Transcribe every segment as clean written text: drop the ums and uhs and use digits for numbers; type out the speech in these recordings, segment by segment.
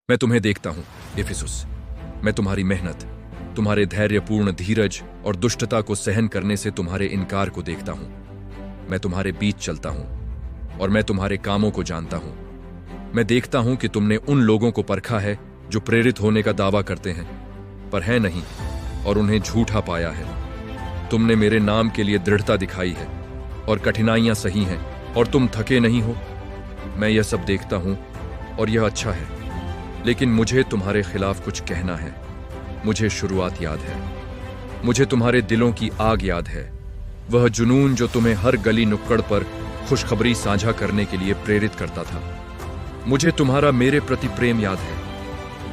मैं तुम्हें देखता हूं इफिसुस। मैं तुम्हारी मेहनत, तुम्हारे धैर्यपूर्ण धीरज और दुष्टता को सहन करने से तुम्हारे इनकार को देखता हूं। मैं तुम्हारे बीच चलता हूं और मैं तुम्हारे कामों को जानता हूं। मैं देखता हूं कि तुमने उन लोगों को परखा है जो प्रेरित होने का दावा करते हैं पर है नहीं, और उन्हें झूठा पाया है। तुमने मेरे नाम के लिए दृढ़ता दिखाई है और कठिनाइयां सही हैं, और तुम थके नहीं हो। मैं यह सब देखता हूं और यह अच्छा है, लेकिन मुझे तुम्हारे खिलाफ कुछ कहना है। मुझे शुरुआत याद है, मुझे तुम्हारे दिलों की आग याद है, वह जुनून जो तुम्हें हर गली नुक्कड़ पर खुशखबरी साझा करने के लिए प्रेरित करता था। मुझे तुम्हारा मेरे प्रति प्रेम याद है,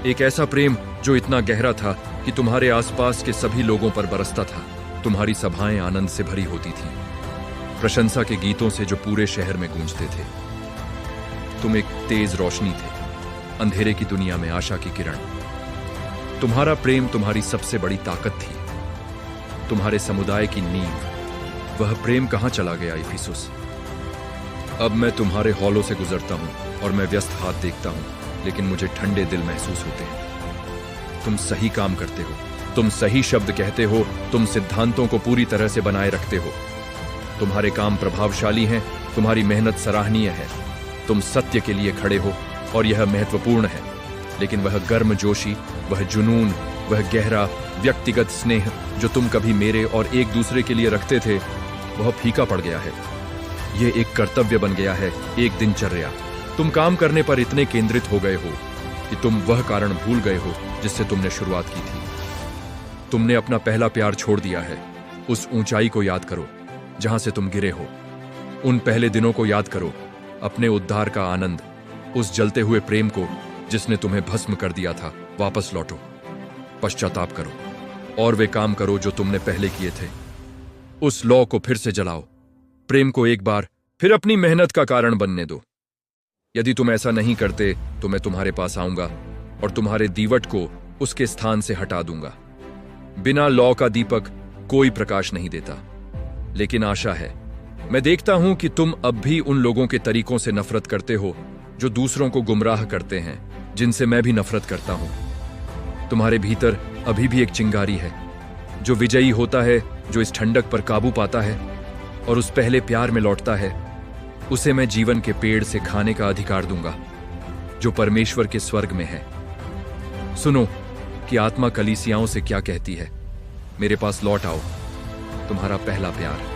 एक ऐसा प्रेम जो इतना गहरा था कि तुम्हारे आसपास के सभी लोगों पर बरसता था। तुम्हारी सभाएं आनंद से भरी होती थीं, प्रशंसा के गीतों से जो पूरे शहर में गूंजते थे। तुम एक तेज रोशनी थे, अंधेरे की दुनिया में आशा की किरण। तुम्हारा प्रेम तुम्हारी सबसे बड़ी ताकत थी, तुम्हारे समुदाय की नींव। वह प्रेम कहां चला गया इफिसुस? अब मैं तुम्हारे हॉलों से गुजरता हूं और मैं व्यस्त हाथ देखता हूं, लेकिन मुझे ठंडे दिल महसूस होते हैं। तुम सही काम करते हो, तुम सही शब्द कहते हो, तुम सिद्धांतों को पूरी तरह से बनाए रखते हो। तुम्हारे काम प्रभावशाली हैं, तुम्हारी मेहनत सराहनीय है। तुम सत्य के लिए खड़े हो और यह महत्वपूर्ण है, लेकिन वह गर्मजोशी, वह जुनून, वह गहरा व्यक्तिगत स्नेह जो तुम कभी मेरे और एक दूसरे के लिए रखते थे, वह फीका पड़ गया है। यह एक कर्तव्य बन गया है, एक दिनचर्या। तुम काम करने पर इतने केंद्रित हो गए हो कि तुम वह कारण भूल गए हो जिससे तुमने शुरुआत की थी। तुमने अपना पहला प्यार छोड़ दिया है। उस ऊंचाई को याद करो जहां से तुम गिरे हो। उन पहले दिनों को याद करो, अपने उद्धार का आनंद, उस जलते हुए प्रेम को जिसने तुम्हें भस्म कर दिया था। वापस लौटो, पश्चाताप करो और वे काम करो जो तुमने पहले किए थे। उस लौ को फिर से जलाओ, प्रेम को एक बार फिर अपनी मेहनत का कारण बनने दो। यदि तुम ऐसा नहीं करते तो मैं तुम्हारे पास आऊंगा और तुम्हारे दीवट को उसके स्थान से हटा दूंगा। बिना लौ का दीपक कोई प्रकाश नहीं देता, लेकिन आशा है। मैं देखता हूं कि तुम अब भी उन लोगों के तरीकों से नफरत करते हो जो दूसरों को गुमराह करते हैं, जिनसे मैं भी नफरत करता हूं। तुम्हारे भीतर अभी भी एक चिंगारी है जो विजयी होता है, जो इस ठंडक पर काबू पाता है और उस पहले प्यार में लौटता है। उसे मैं जीवन के पेड़ से खाने का अधिकार दूंगा जो परमेश्वर के स्वर्ग में है। सुनो कि आत्मा कलीसियाओं से क्या कहती है। मेरे पास लौट आओ, तुम्हारा पहला प्यार।